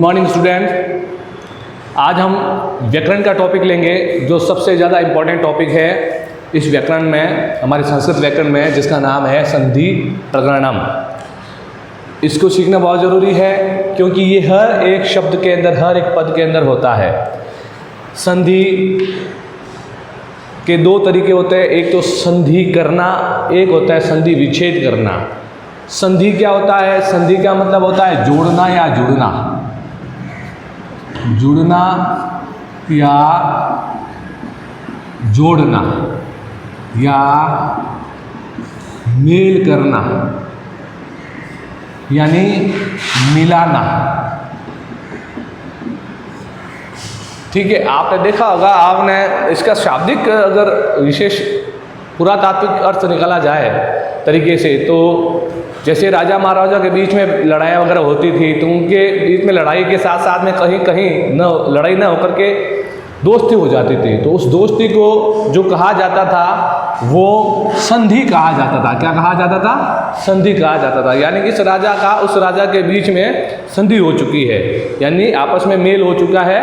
Morning student. आज हम व्याकरण का टॉपिक लेंगे जो सबसे ज़्यादा इम्पॉर्टेंट टॉपिक है इस व्याकरण में, हमारे संस्कृत व्याकरण में, जिसका नाम है संधि प्रकरणम। इसको सीखना बहुत ज़रूरी है क्योंकि ये हर एक शब्द के अंदर, हर एक पद के अंदर होता है। संधि के दो तरीके होते हैं, एक तो संधि करना, एक होता है संधि विच्छेद करना। संधि क्या होता है? संधि का मतलब होता है जोड़ना या जुड़ना, जुड़ना या जोड़ना या मेल करना, यानी मिलाना। ठीक है, आपने देखा होगा, आपने इसका शाब्दिक अगर विशेष पुरातात्विक अर्थ निकाला जाए तरीके से, तो जैसे राजा महाराजा के बीच में लड़ाइयाँ वगैरह होती थी, तो उनके बीच में लड़ाई के साथ साथ में कहीं कहीं न लड़ाई न होकर के दोस्ती हो जाती थी। तो उस दोस्ती को जो कहा जाता था वो संधि कहा जाता था। क्या कहा जाता था? संधि कहा जाता था। यानी कि इस राजा का उस राजा के बीच में संधि हो चुकी है, यानी आपस में मेल हो चुका है,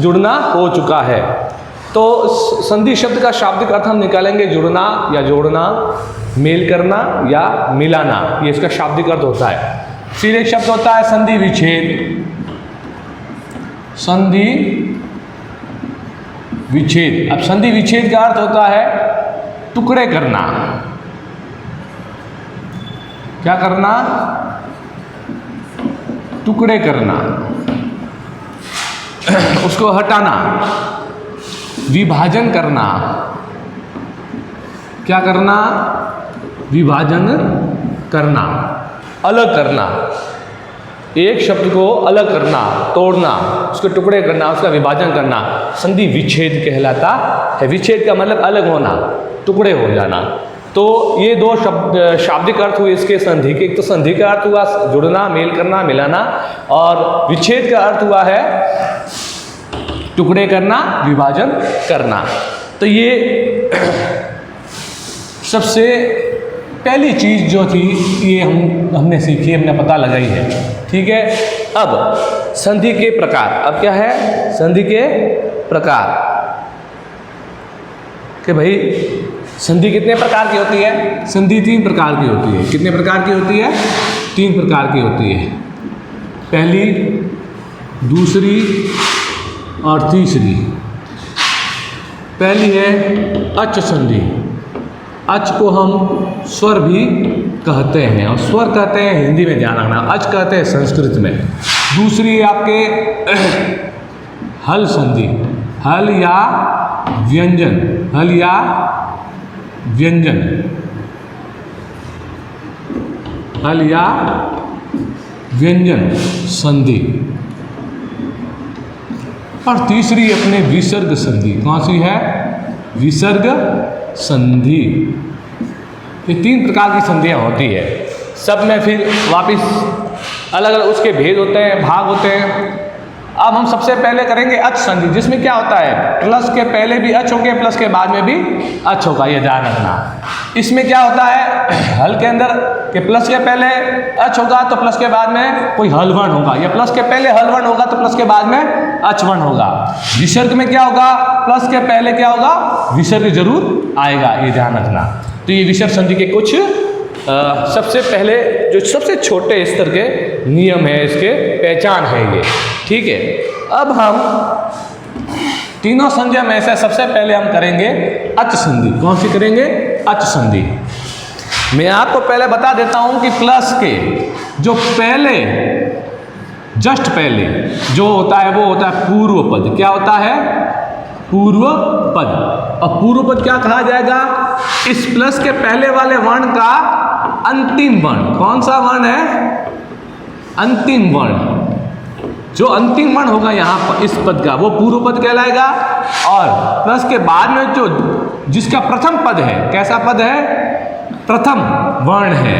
जुड़ना हो चुका है। तो संधि शब्द का शाब्दिक अर्थ हम निकालेंगे जुड़ना या जोड़ना, मेल करना या मिलाना, ये इसका शाब्दिक अर्थ होता है। फिर एक शब्द होता है संधि विच्छेद। संधि विच्छेद। अब संधि विच्छेद का अर्थ होता है टुकड़े करना। क्या करना? टुकड़े करना, उसको हटाना, विभाजन करना। क्या करना? विभाजन करना, अलग करना। एक शब्द को अलग करना, तोड़ना, उसके टुकड़े करना, उसका विभाजन करना, संधि विच्छेद कहलाता है। विच्छेद का मतलब अलग होना, टुकड़े हो जाना। तो ये दो शब्द शाब्दिक अर्थ हुए इसके संधि के। एक तो संधि का अर्थ हुआ जुड़ना, मेल करना, मिलाना, और विच्छेद का अर्थ हुआ है टुकड़े करना, विभाजन करना। तो ये सबसे पहली चीज़ जो थी ये हमने सीखी, हमने पता लगाई है। ठीक है, अब संधि के प्रकार। अब क्या है? संधि के प्रकार कि भाई संधि कितने प्रकार की होती है? संधि 3 प्रकार की होती है। कितने प्रकार की होती है? 3 प्रकार की होती है। पहली, दूसरी और तीसरी। पहली है अच संधि। अच को हम स्वर भी कहते हैं, और स्वर कहते हैं हिंदी में, ध्यान रखना, अच कहते हैं संस्कृत में। दूसरी आपके हल संधि। हल या व्यंजन, हल या व्यंजन, हल या व्यंजन संधि। और तीसरी अपने विसर्ग संधि। कौन सी है? विसर्ग संधि। ये 3 प्रकार की संधियाँ होती है। सब में फिर वापिस अलग अलग उसके भेद होते हैं, भाग होते हैं। अब हम सबसे पहले करेंगे अच संधि, जिसमें क्या होता है, प्लस के पहले भी अच होंगे, प्लस के बाद में भी अच होगा, ये ध्यान रखना। इसमें क्या होता है, हल के अंदर कि प्लस के पहले अच होगा तो प्लस के बाद में कोई हल वर्ण होगा, या प्लस के पहले हल वर्ण होगा तो प्लस के बाद में अच वर्ण होगा। विसर्ग में क्या होगा? प्लस के पहले क्या होगा? विसर्ग जरूर आएगा, ये ध्यान रखना। तो ये विसर्ग संधि के कुछ सबसे पहले जो सबसे छोटे स्तर के नियम है, इसके पहचान है ये। ठीक है, अब हम तीनों संधियों में से सबसे पहले हम करेंगे अच संधि। कौन सी करेंगे? अच संधि। मैं आपको पहले बता देता हूं कि प्लस के जो पहले, जस्ट पहले जो होता है वो होता है पूर्व पद। क्या होता है? पूर्व पद। और पूर्व पद क्या कहा जाएगा? इस प्लस के पहले वाले वर्ण का अंतिम वर्ण। कौन सा वर्ण है? अंतिम वर्ण। जो अंतिम वर्ण होगा यहाँ पर इस पद का, वो पूर्व पद कहलाएगा। और प्लस के बाद में जो जिसका प्रथम पद है, कैसा पद है? प्रथम वर्ण है,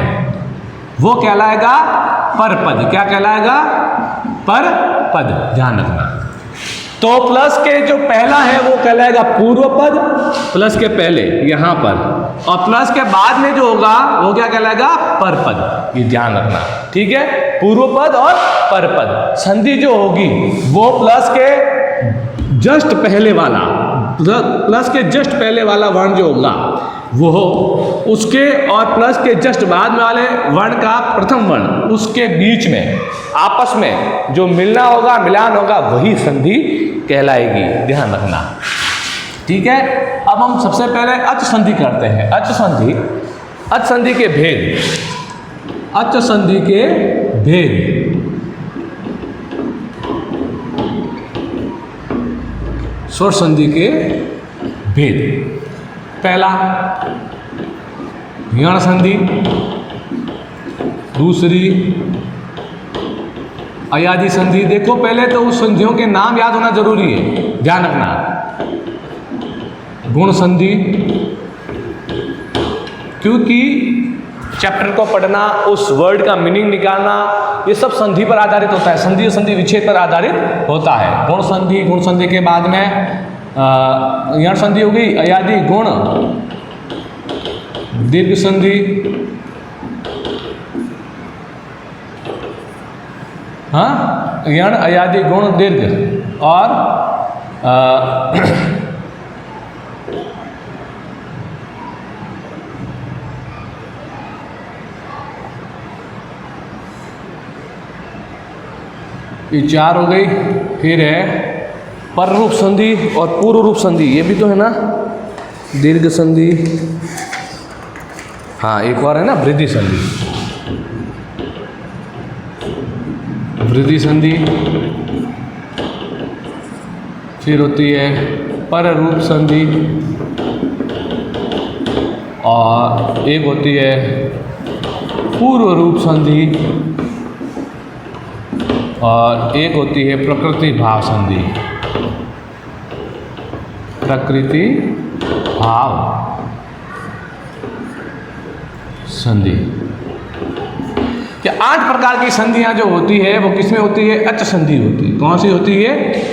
वो कहलाएगा पर पद। क्या कहलाएगा? पर पद, ध्यान रखना। तो प्लस के जो पहला है वो कहलाएगा पूर्व पद, प्लस के पहले यहां पर, और प्लस के बाद में जो होगा वो क्या कहलाएगा, परपद। ये ध्यान रखना, ठीक है। पूर्व पद और परपद संधि जो होगी वो प्लस के जस्ट पहले वाला, प्लस के जस्ट पहले वाला वर्ण जो होगा वो उसके, और प्लस के जस्ट बाद में वाले वर्ण का प्रथम वर्ण उसके बीच में आपस में जो मिलना होगा, मिलान होगा, वही संधि कहलाएगी। ध्यान रखना, ठीक है। अब हम सबसे पहले अच संधि करते हैं। अच संधि, अच संधि के भेद, अच संधि के भेद। स्वर संधि के भेद। पहला यण संधि, दूसरी अयादि संधि। देखो पहले तो उस संधियों के नाम याद होना जरूरी है, ध्यान रखना। गुण संधि, क्योंकि चैप्टर को पढ़ना, उस वर्ड का मीनिंग निकालना, ये सब संधि पर आधारित होता है, संधि और संधि विच्छेद पर आधारित होता है। गुण संधि, गुण संधि के बाद में यण संधि हो गई, अयादि गुण, दीर्घ संधि, हाँ, यण अयादि गुण दीर्घ, और ये चार हो गई। फिर है पर रूप संधि और पूर्व रूप संधि, ये भी तो है ना, दीर्घ संधि, हाँ एक और है ना वृद्धि संधि, वृद्धि संधि। फिर होती है पर रूप संधि, और एक होती है पूर्व रूप संधि, और एक होती है प्रकृति भाव संधि। प्रकृति भाव संधि। ये 8 प्रकार की संधियां जो होती है वो किसमें होती है, अच संधि होती है। कौन सी होती है,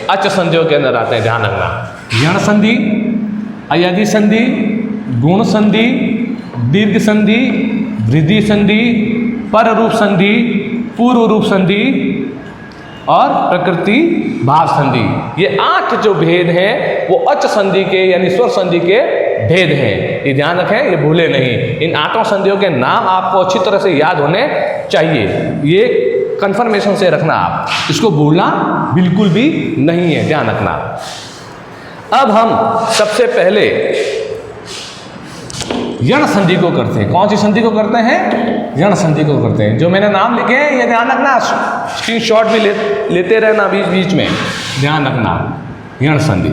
अच संधियों के अंदर आते हैं, ध्यान रखना। यण संधि, अयादि संधि, गुण संधि, दीर्घ संधि, वृद्धि संधि, पर रूप संधि, पूर्व रूप संधि और प्रकृति भाव संधि। ये 8 जो भेद हैं वो अच संधि के यानी स्वर संधि के भेद हैं। ये ध्यान रखें, ये भूले नहीं। इन 8 संधियों के नाम आपको अच्छी तरह से याद होने चाहिए, ये कंफर्मेशन से रखना, आप इसको भूलना बिल्कुल भी नहीं है, ध्यान रखना। अब हम सबसे पहले यण संधि को करते हैं। कौन सी संधि को करते हैं, यण संधि को करते हैं। जो मैंने नाम लिखे हैं ये ध्यान रखना, स्क्रीनशॉट भी लेते रहना बीच बीच में, ध्यान रखना। यण संधि।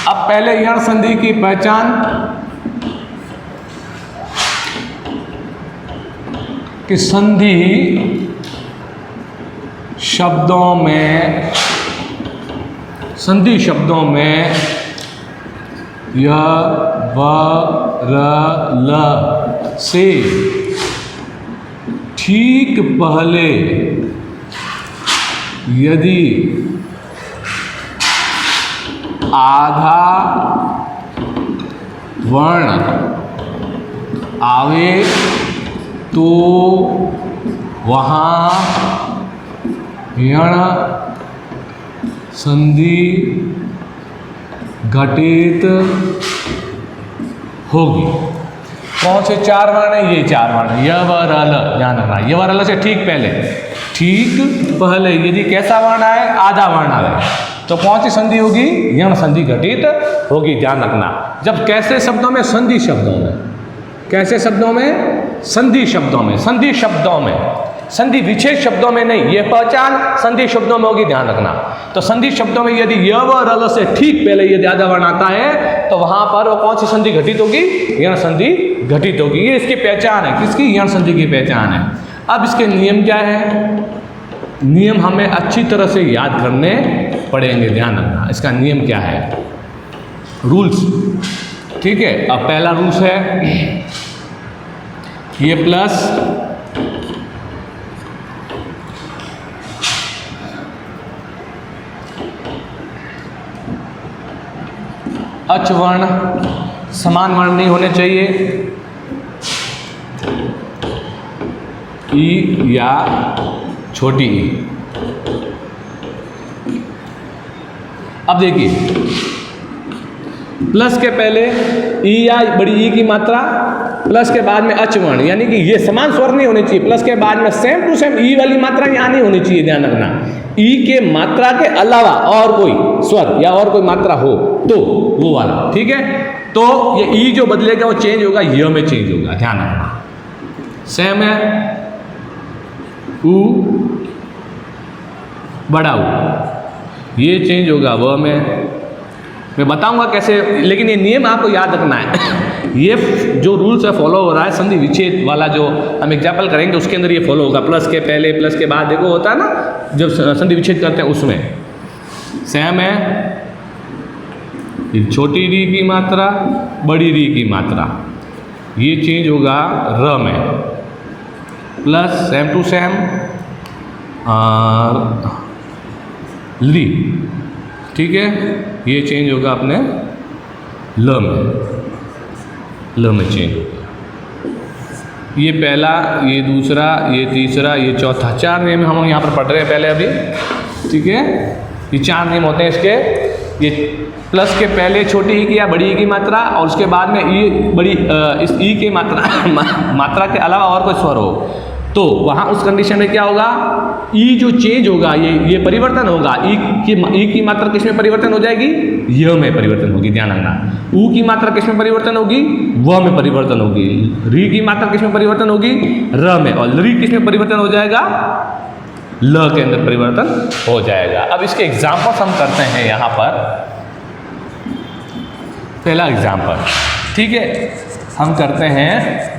अब पहले यण संधि की पहचान, कि संधि शब्दों में, संधि शब्दों में य, व, र, ल से ठीक पहले यदि आधा वर्ण आवे तो वहाँ यण संधि घटित होगी। कौन से 4 वर्ण है, ये 4 वर्ण, य, व, र, ल, ध्यान रखना। य, व, र, ल से ठीक पहले, ठीक पहले यदि कैसा वर्ण आए, आधा वर्ण आए, तो कौन सी संधि होगी, यण संधि घटित होगी, ध्यान रखना। जब कैसे शब्दों में, संधि शब्दों में, कैसे शब्दों में, संधि शब्दों में, संधि शब्दों में, संधि विच्छेद शब्दों में नहीं, ये पहचान संधि शब्दों में होगी, ध्यान रखना। तो संधि शब्दों में यदि य, व, र, ल से ठीक पहले यदि आधा वर्ण आता है तो वहां पर वो कौन सी संधि घटित होगी, यण संधि घटित होगी। ये इसकी पहचान है, किसकी, यण संधि की पहचान है। अब इसके नियम क्या है, नियम हमें अच्छी तरह से याद करने पड़ेंगे, ध्यान रखना। इसका नियम क्या है, रूल्स, ठीक है। अब पहला रूल्स है ये प्लस अच वर्ण, समान वर्ण नहीं होने चाहिए, ई या छोटी ई। अब देखिए प्लस के पहले ई या बड़ी ई की मात्रा, प्लस के बाद में अच वर्ण, यानी कि ये समान स्वर नहीं होने चाहिए। प्लस के बाद में सेम टू सेम ई वाली मात्रा यहाँ नहीं होनी चाहिए, ध्यान रखना। ई के मात्रा के अलावा और कोई स्वर या और कोई मात्रा हो तो वो वाला, ठीक है। तो ये ई जो बदलेगा वो चेंज होगा, य में चेंज होगा, ध्यान रखना। सेम है ऊ बड़ा ऊ, ये चेंज होगा व में। मैं बताऊंगा कैसे, लेकिन ये नियम आपको याद रखना है। ये जो रूल्स है फॉलो हो रहा है, संधि विच्छेद वाला जो हम एग्जाम्पल करेंगे उसके अंदर ये फॉलो होगा। प्लस के पहले प्लस के बाद देखो होता है ना, जब संधि विच्छेद करते हैं उसमें सेम है। छोटी री की मात्रा, बड़ी री की मात्रा, ये चेंज होगा र में। प्लस सेम टू सेम ली, ठीक है, ये चेंज होगा अपने ल में चेंज होगा। ये पहला, ये दूसरा, ये तीसरा, ये चौथा, 4 नियम हम यहाँ पर पढ़ रहे हैं पहले अभी, ठीक है। ये 4 नियम होते हैं इसके। ये प्लस के पहले छोटी ई की या बड़ी ई की मात्रा, और उसके बाद में ई बड़ी इस ई की मात्रा के अलावा और कोई स्वर हो तो वहाँ उस कंडीशन में क्या होगा, ई जो चेंज होगा, ये परिवर्तन होगा। ई की मात्रा किस में परिवर्तन हो जाएगी, य में परिवर्तन होगी, ध्यान रखना। ऊ की मात्रा किस में परिवर्तन होगी, व में परिवर्तन होगी। री की मात्रा किस में परिवर्तन होगी, र में। और री किस में परिवर्तन हो जाएगा, ल के अंदर परिवर्तन हो जाएगा। अब इसके एग्जाम्पल्स हम करते हैं यहाँ पर। पहला एग्जाम्पल, ठीक है, हम करते हैं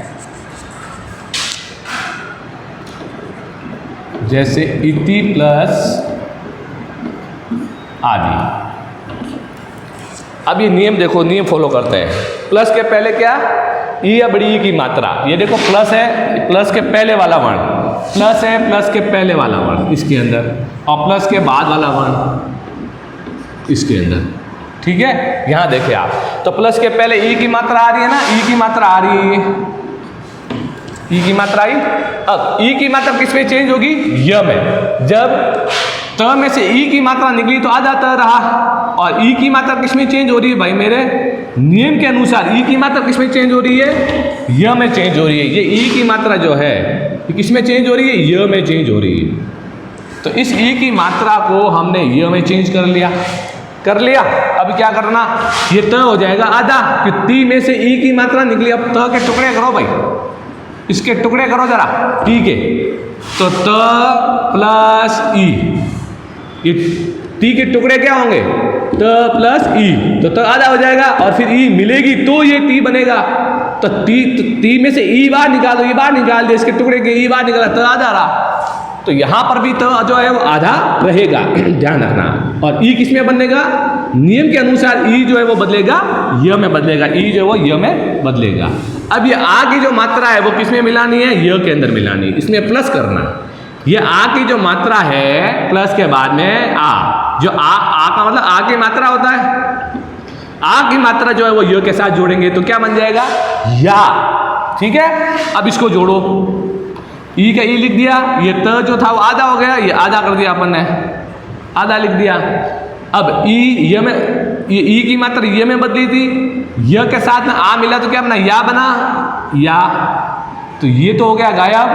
जैसे इति प्लस आदि। अब ये नियम देखो, नियम फॉलो करते हैं। प्लस के पहले क्या, ई या बड़ी ई की मात्रा, ये देखो प्लस है, प्लस के पहले वाला वर्ण प्लस है, प्लस के पहले वाला वर्ण इसके अंदर, और प्लस के बाद वाला वर्ण इसके अंदर, ठीक है। यहां देखें आप, तो प्लस के पहले ई की मात्रा आ रही है ना, ई की मात्रा आ रही है, ई की मात्रा आई। अब ई की मात्रा किस में चेंज होगी, य में। जब त में से ई की मात्रा निकली तो आधा त रहा, और ई की मात्रा किस में चेंज हो रही है भाई, मेरे नियम के अनुसार ई की मात्रा किस में चेंज हो रही है, य में चेंज हो रही है। ये ई की मात्रा जो है ये किस में चेंज हो रही है, य में चेंज हो रही है। तो इस ई की मात्रा को हमने य में चेंज कर लिया। अब क्या करना, ये त हो जाएगा आधा, कि ती में से ई की मात्रा निकली। अब त के टुकड़े करो भाई, इसके टुकड़े करो जरा, ठीक है। तो त प्लस ई, ये टी के टुकड़े क्या होंगे, त प्लस ई, तो त आधा हो जाएगा, और फिर ई मिलेगी तो ये टी बनेगा। तो टी में से ई बाहर निकाल दो, ये बाहर निकाल दे, इसके टुकड़े के ई बाहर निकाला, त आधा रहा। तो यहाँ पर भी त जो है वो आधा रहेगा, ध्यान रखना। और ई किस में बनेगा, नियम के अनुसार ई जो है वो बदलेगा, य में बदलेगा, ई जो है वो य में बदलेगा। अब ये आ की जो मात्रा है वो किस में मिलानी है, य के अंदर मिलानी है, इसमें प्लस करना। ये आ की जो मात्रा है, प्लस के बाद में आ, जो आ का मतलब आ की मात्रा होता है, आ की मात्रा जो है वो य के साथ जोड़ेंगे तो क्या बन जाएगा, या, ठीक है। अब इसको जोड़ो, ई का ई लिख दिया, ये त जो था वो आधा हो गया, ये आधा कर दिया अपन ने, आधा लिख दिया। अब ई य में, ये ई की मात्रा ये में बदली थी, य के साथ में आ मिला तो क्या बना, या बना, या। तो ये तो हो गया गायब,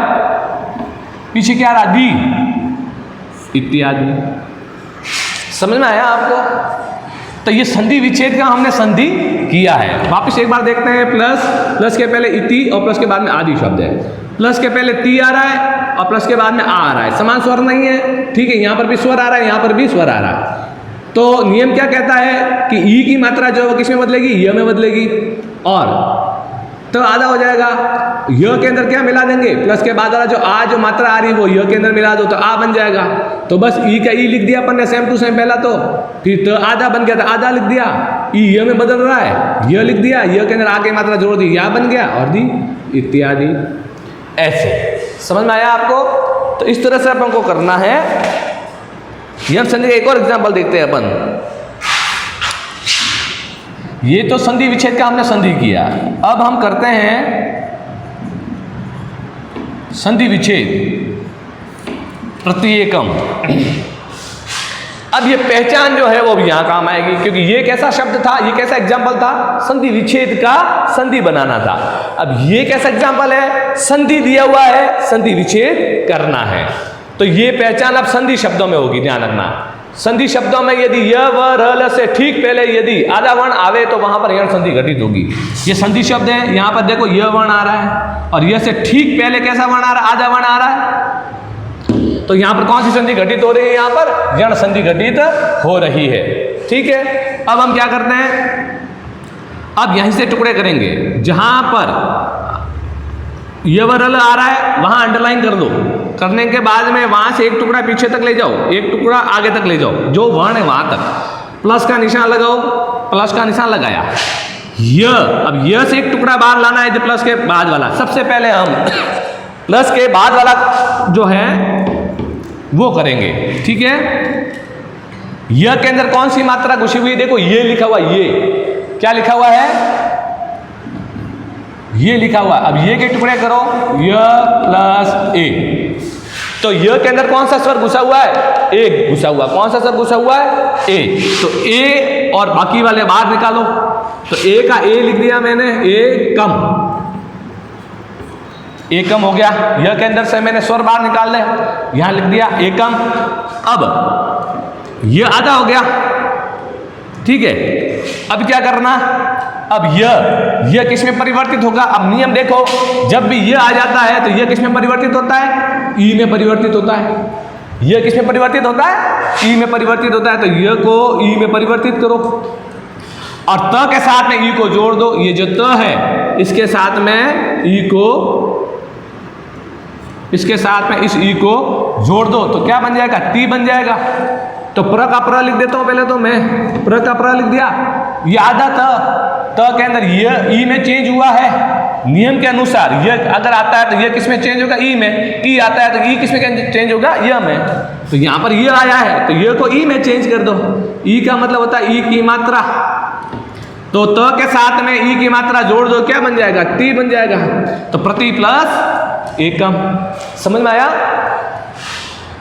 पीछे क्या रहा, दी इत्यादि। समझ में आया आपको। तो ये संधि विच्छेद का हमने संधि किया है। वापस एक बार देखते हैं। प्लस के पहले इति और प्लस के बाद में आदि शब्द है। प्लस के पहले ती आ रहा है और प्लस के बाद में आ रहा है, समान स्वर नहीं है, ठीक है। यहाँ पर भी स्वर आ रहा है, यहाँ पर भी स्वर आ रहा है। तो नियम क्या कहता है कि ई की मात्रा जो है किस में बदलेगी, य में बदलेगी, और तो आधा हो जाएगा। य के अंदर क्या मिला देंगे, प्लस के बाद वाला जो आ जो मात्रा आ रही है वो य के अंदर मिला दो तो आ बन जाएगा। तो बस ई का ई लिख दिया अपन ने सेम टू सेम पहला, तो फिर तो आधा बन गया था, आधा लिख दिया। ई य में बदल रहा है, य लिख दिया, य के अंदर आ की मात्रा जोड़ दी, या बन गया, और दी इत्यादि। ऐसे समझ में आया आपको। तो इस तरह से अपन को करना है। ये हम संधि का एक और एग्जाम्पल देखते हैं अपन। ये तो संधि विच्छेद का हमने संधि किया। अब हम करते हैं संधि विच्छेद प्रत्येकम। अब ये पहचान जो है वो भी यहां काम आएगी, क्योंकि ये कैसा शब्द था, ये कैसा एग्जाम्पल था, संधि विच्छेद का संधि बनाना था। अब ये कैसा एग्जाम्पल है, संधि दिया हुआ है, संधि विच्छेद करना है। तो ये पहचान अब संधि शब्दों में होगी, ध्यान रखना। संधि शब्दों में यदि य व र ल से ठीक पहले यदि आधा वर्ण आवे तो वहां पर यण संधि घटित होगी। ये संधि शब्द है, यहां पर देखो य वर्ण आ रहा है और य से ठीक पहले कैसा वर्ण आ रहा है, आधा वर्ण आ रहा है। तो यहां पर कौन सी संधि घटित हो रही है, यहां पर यण संधि घटित हो रही है। ठीक है, अब हम क्या करते हैं, अब यहीं से टुकड़े करेंगे। जहां पर य व र ल आ रहा है वहां अंडरलाइन कर दो। करने के बाद में वहां से एक टुकड़ा पीछे तक ले जाओ, एक टुकड़ा आगे तक ले जाओ, जो वर्ण है वहां तक प्लस का निशान लगाओ। प्लस का निशान लगाया। य, अब य से एक टुकड़ा बाहर लाना है, जो प्लस के बाद वाला। सबसे पहले हम प्लस के बाद वाला जो है वो करेंगे। ठीक है, य के अंदर कौन सी मात्रा घुसी हुई है, देखो ये लिखा हुआ, ये क्या लिखा हुआ है, ये लिखा हुआ। अब ये के टुकड़े करो, य प्लस ए। तो य के अंदर कौन सा स्वर घुसा हुआ है, ए घुसा हुआ। कौन सा स्वर घुसा हुआ है, ए। तो ए और बाकी वाले बाहर निकालो। तो ए का ए लिख दिया मैंने, ए कम, ए कम हो गया। य के अंदर से मैंने स्वर बाहर निकाल ले, यहां लिख दिया ए कम। अब ये आधा हो गया। ठीक है, अब क्या करना, अब यह किस में परिवर्तित होगा। अब नियम देखो, जब भी यह आ जाता है तो यह किस में परिवर्तित होता है, ई में परिवर्तित होता है। यह किस में परिवर्तित होता है, ई में परिवर्तित होता है। तो यह को ई में परिवर्तित करो और त के साथ में ई को जोड़ दो। ये जो त है इसके साथ में ई को, इसके साथ में इस ई को जोड़ दो तो क्या बन जाएगा, टी बन जाएगा। तो प्र का प्र लिख देता हूं पहले, तो मैं प्र का प्र लिख दिया। ये आधा त के अंदर ये ई में चेंज हुआ है नियम के अनुसार। ये अगर आता है तो ये किस में चेंज होगा, ई में। ई आता है तो ई किस में चेंज होगा, य में। तो यहां पर ये आया है तो ये को ई में चेंज कर दो। ई का मतलब होता है ई की मात्रा। तो त के साथ में ई की मात्रा जोड़ दो, क्या बन जाएगा, टी बन जाएगा। तो प्रति प्लस एकम। समझ में आया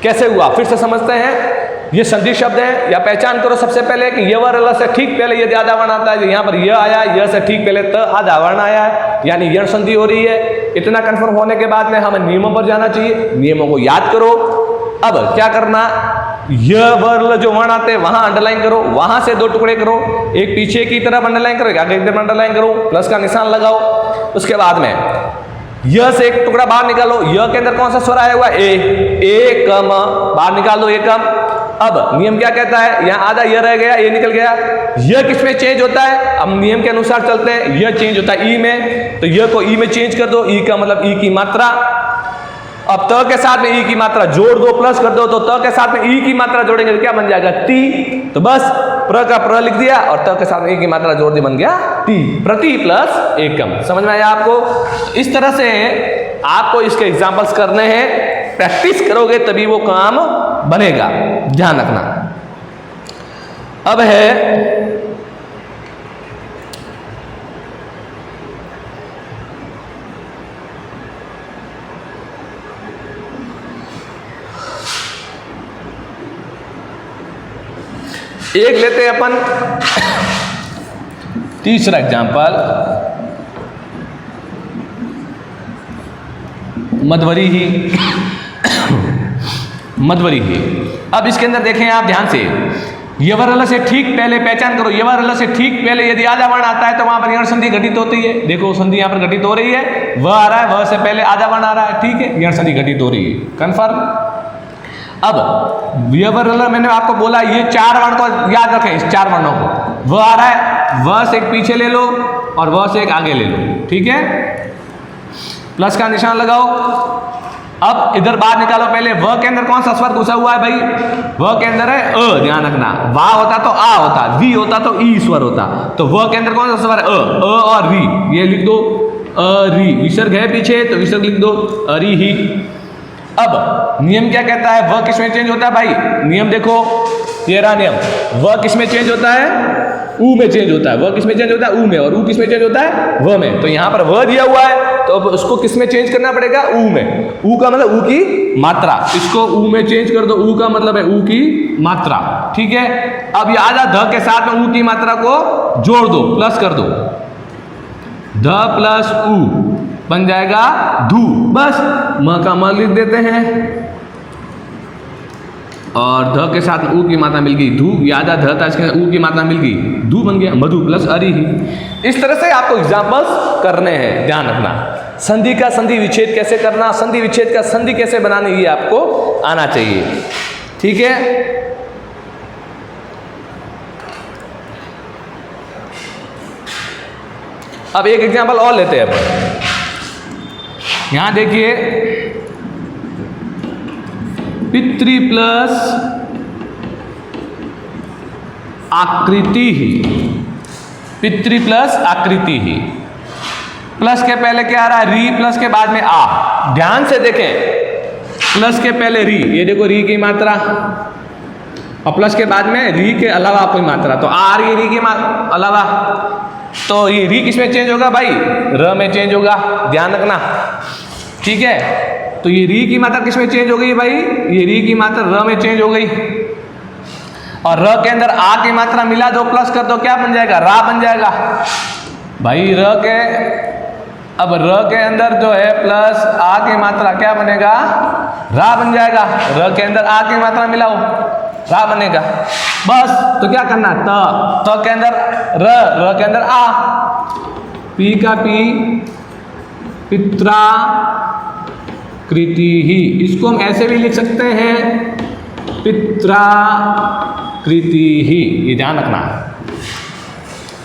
कैसे हुआ, फिर से समझते हैं। ये संधि शब्द है, या पहचान करो सबसे पहले कि य व र ल से ठीक पहले यदि आधा वर्ण आता है, यहाँ पर य आया, य से ठीक पहले त आधा वर्ण आया है, यानी यण संधि हो रही है। इतना कंफर्म होने के बाद में हमें नियमों पर जाना चाहिए। नियमों को याद करो। अब क्या करना, य व र ल जो वर्ण आते हैं वहां अंडरलाइन करो, वहां से दो टुकड़े करो, एक पीछे की तरफ अंडरलाइन करो, एक आगे की तरफ अंडरलाइन करो, प्लस का निशान लगाओ। उसके बाद में य से एक टुकड़ा बाहर निकालो। य के अंदर कौन सा स्वर आया हुआ, ए कम, बाहर निकाल दो ए कम। अब नियम क्या कहता है, यहाँ आधा य रह गया, ए निकल गया। य किस में चेंज होता है, अब नियम के अनुसार चलते हैं। य चेंज होता है ई में, तो य को ई में चेंज कर दो। ई का मतलब ई की मात्रा। अब त के साथ में ई की मात्रा जोड़ दो, प्लस कर दो। तो त के साथ में ई की मात्रा जोड़ेंगे तो क्या बन जाएगा, टी। तो बस प्र का प्र लिख दिया और त के साथ में ई की मात्रा जोड़ दी, बन गया टी। प्रति प्लस एकम। समझ में आया आपको। इस तरह से आपको इसके एग्जाम्पल्स करने हैं, प्रैक्टिस करोगे तभी वो काम बनेगा, ध्यान रखना। अब है एक लेते हैं अपन तीसरा एग्जाम्पल, मध्वरी ही। मध्वरी ही। अब इसके अंदर देखें आप ध्यान से, य व र ल से ठीक पहले पहचान करो। य व र ल से ठीक पहले यदि आधा वर्ण आता है तो वहां पर यण संधि घटित होती है। देखो संधि यहाँ पर घटित हो रही है, व आ रहा है, व से पहले आधा वर्ण आ रहा है, ठीक है, यण संधि घटित हो रही है, कन्फर्म। अब य व र ल मैंने आपको बोला, ये चार वर्ण को याद रखें, इस चार वर्णों को। व आ रहा है, व से एक पीछे ले लो और व से एक आगे ले लो, ठीक है, प्लस का निशान लगाओ। अब इधर बाहर निकालो। पहले व के अंदर कौन सा स्वर घुसा हुआ है भाई, व के अंदर है अ, ध्यान रखना। वा होता तो आ होता, वी होता तो ई स्वर होता। तो व के अंदर कौन सा स्वर है, अ और वी, ये लिख दो अरी। विसर्ग है पीछे तो विसर्ग लिख दो, अरी ही। अब नियम क्या कहता है, व किस में चेंज होता है भाई, नियम देखो, 13 नियम। व किस में चेंज होता है, ऊ में चेंज होता है, व किस में चेंज होता है, ऊ में, और ऊ किस में चेंज होता है, व में। तो यहाँ पर व दिया हुआ है तो अब उसको किस में चेंज करना पड़ेगा, ऊ में। ऊ का मतलब ऊ की मात्रा, इसको ऊ में चेंज कर दो, ऊ का मतलब है ऊ की मात्रा, ठीक है। अब याद आ ध के साथ में ऊ की मात्रा को जोड़ दो, प्लस कर दो, ध प्लस ऊ बन जाएगा धू, बस म का म लिख देते हैं और ध के साथ ऊ की मात्रा मिल गई धू, याद आ ध था इसके ऊ की मात्रा मिल गई धू बन गया मधु प्लस अरि ही। इस तरह से आपको एग्जाम्पल्स करने हैं, ध्यान रखना। संधि का संधि विच्छेद कैसे करना, संधि विच्छेद का संधि कैसे बनाने, ये आपको आना चाहिए, ठीक है। अब एक एग्जाम्पल और लेते हैं अपन, यहां देखिए पितृ प्लस आकृति ही, पितृ प्लस आकृति ही, प्लस के पहले क्या आ रहा है, री, प्लस के बाद में आ। ध्यान से देखें, प्लस के पहले री, ये देखो री की मात्रा, और प्लस के बाद में री के अलावा कोई मात्रा, तो आ रही है री के अलावा, तो ये री किस में चेंज होगा भाई, र में चेंज होगा, ध्यान रखना, ठीक है। तो ये री की मात्रा किस में चेंज हो गई भाई, ये री की मात्रा र में चेंज हो गई, और र के अंदर आ की मात्रा मिला दो, प्लस कर दो, क्या बन जाएगा, रा बन जाएगा भाई। र के, अब र के अंदर जो है प्लस आ की मात्रा क्या बनेगा, रा बन जाएगा। र के अंदर आ की मात्रा मिलाओ, रा बनेगा, बस। तो क्या करना, त के अंदर र के अंदर आ, पी का पी, पित्रा कृति ही, इसको हम ऐसे भी लिख सकते हैं, पित्रा कृति ही, ये ध्यान रखना,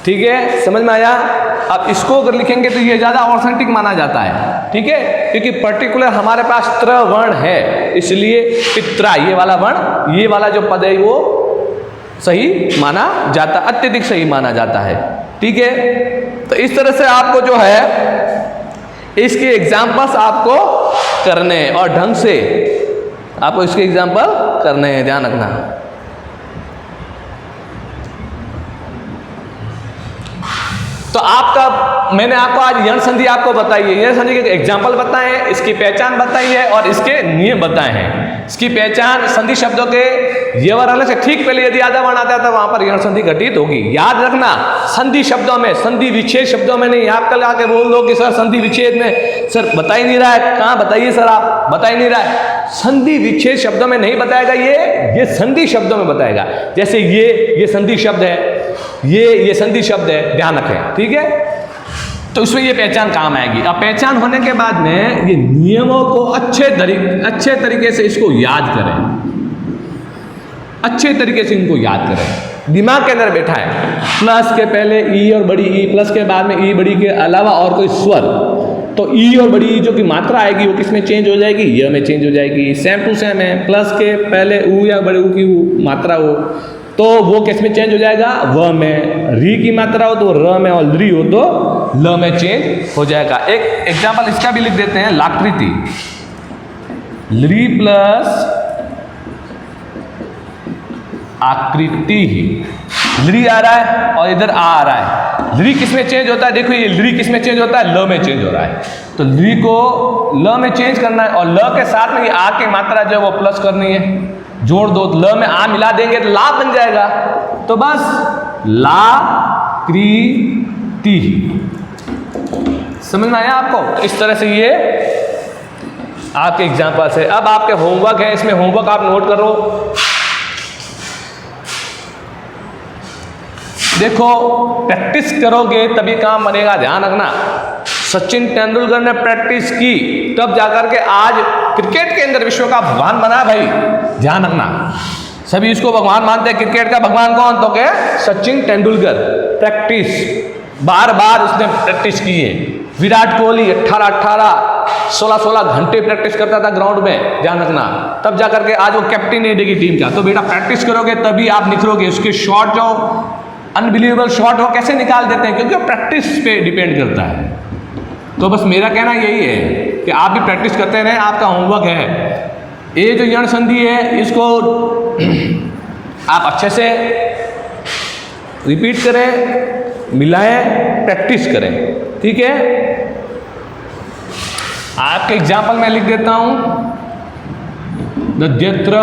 ठीक है, समझ में आया। अब इसको अगर लिखेंगे तो ये ज़्यादा ऑथेंटिक माना जाता है, ठीक है, क्योंकि पर्टिकुलर हमारे पास त्र वर्ण है, इसलिए पित्रा ये वाला वर्ण, ये वाला जो पद है वो सही माना जाता, अत्यधिक सही माना जाता है, ठीक है। तो इस तरह से आपको जो है इसके एग्जाम्पल्स आपको करने हैं, और ढंग से आपको इसके एग्जाम्पल करने हैं, ध्यान रखना। तो आपका, मैंने आपको आज यण संधि आपको बताई है, यण संधि के एग्जाम्पल बताए हैं, इसकी पहचान बताई है और इसके नियम बताए हैं। इसकी पहचान संधि शब्दों के ये वर्ण से ठीक पहले यदि आधा वर्ण आता है तो वहां पर यण संधि घटित होगी, याद रखना। संधि शब्दों में, संधि विच्छेद शब्दों में नहीं। आप कल आके बोल दो कि सर संधि विच्छेद में सर बता ही नहीं रहा है, कहाँ बताइए सर, आप बता ही नहीं रहा है। संधि विच्छेद शब्दों में नहीं बताएगा, ये संधि शब्दों में बताएगा। जैसे ये संधि शब्द है, ये संधि शब्द है, ध्यान रखें, ठीक है। तो इसमें ये पहचान काम आएगी। अब पहचान होने के बाद में ये नियमों को अच्छे तरीके से इसको याद करें, अच्छे तरीके से इनको याद करें, दिमाग के अंदर बैठा है। प्लस के पहले ई और बड़ी ई, प्लस के बाद में ई बड़ी के अलावा और कोई स्वर, तो ई और बड़ी ई जो की मात्रा आएगी वो किस में चेंज हो जाएगी, य में चेंज हो जाएगी। सेम टू सेम है, प्लस के पहले ऊ या बड़े ऊ की मात्रा हो तो वो किस में चेंज हो जाएगा, व में। री की मात्रा हो तो र में, और ली हो तो ल में चेंज हो जाएगा। एक एग्जाम्पल इसका भी लिख देते हैं, लाकृति, ली प्लस आकृति ही, ली आ रहा है और इधर आ रहा है। ली किस में चेंज होता है, देखो ये ली किस में चेंज होता है, ल में चेंज हो रहा है। तो ली को ल में चेंज करना है, और ल के साथ में ये आ की मात्रा जो है वो प्लस करनी है, जोड़ दो, ल में आ मिला देंगे तो ला बन जाएगा। तो बस ला कृति, समझ में आया आपको। इस तरह से ये आपके एग्जाम्पल है। अब आपके होमवर्क है, इसमें होमवर्क आप नोट करो। देखो, प्रैक्टिस करोगे तभी काम बनेगा, ध्यान रखना। सचिन तेंदुलकर ने प्रैक्टिस की तब जाकर के आज क्रिकेट के अंदर विश्व का भगवान बना भाई, ध्यान रखना। सभी इसको भगवान मानते हैं। क्रिकेट का भगवान कौन, तो क्या, सचिन तेंदुलकर। प्रैक्टिस, बार बार उसने प्रैक्टिस की है। विराट कोहली 16 घंटे प्रैक्टिस करता था ग्राउंड में, ध्यान रखना। तब जाकर के आज वो कैप्टन है डेगी टीम का। तो बेटा प्रैक्टिस करोगे तभी आप निखरोगे। उसके शॉट जो अनबिलीवेबल शॉट हो कैसे निकाल देते हैं, क्योंकि प्रैक्टिस पे डिपेंड करता है। तो बस मेरा कहना यही है कि आप भी प्रैक्टिस करते रहें, आपका होमवर्क है। ये जो यण संधि है इसको आप अच्छे से रिपीट करें, मिलाएं, प्रैक्टिस करें। ठीक है, आपके एग्जाम्पल मैं लिख देता हूं। दध्यत्र,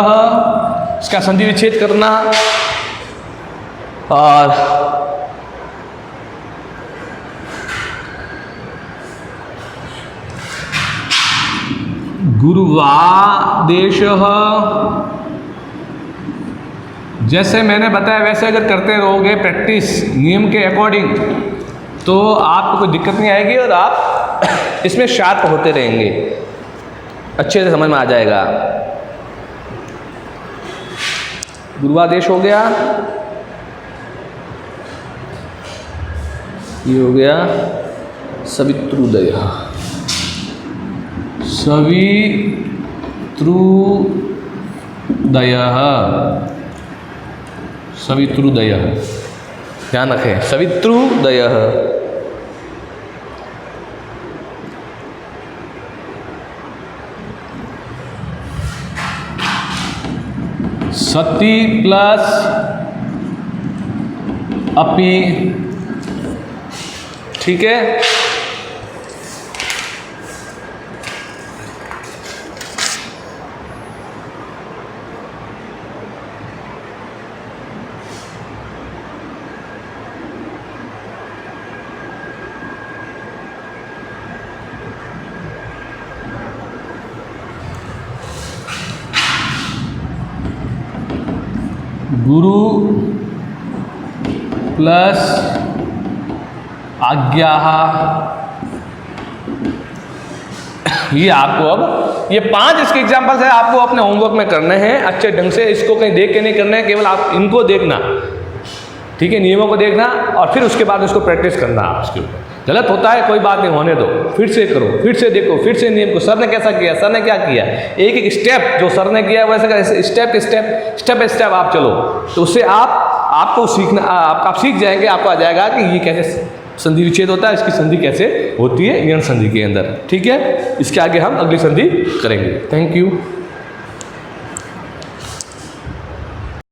इसका संधि विच्छेद करना, और गुरुवादेशः, जैसे मैंने बताया वैसे अगर करते रहोगे प्रैक्टिस नियम के अकॉर्डिंग, तो आपको कोई दिक्कत नहीं आएगी और आप इसमें शार्प होते रहेंगे, अच्छे से समझ में आ जाएगा। गुरुवादेश हो गया, ये हो गया सवितृदयः, सवितृदयः, सवितृदयः, ध्यान रखें, सवितृदयः। सती प्लस अपि, ठीक है। गुरु प्लस आज्ञा, ये आपको अब ये 5 इसके एग्जाम्पल्स है, आपको अपने होमवर्क में करने हैं अच्छे ढंग से। इसको कहीं देख के नहीं करना है, केवल आप इनको देखना, ठीक है, नियमों को देखना और फिर उसके बाद उसको प्रैक्टिस करना। उसके ऊपर गलत होता है कोई बात नहीं, होने दो, फिर से करो, फिर से देखो, फिर से नियम को सर ने कैसा किया, सर ने क्या किया, एक एक स्टेप जो सर ने किया वैसे स्टेप बाय स्टेप आप चलो, तो उससे आपको सीखना, आप सीख जाएंगे, आपको आ जाएगा कि ये कैसे संधि विच्छेद होता है, इसकी संधि कैसे होती है यण संधि के अंदर। ठीक है, इसके आगे हम अगली संधि करेंगे। Thank you.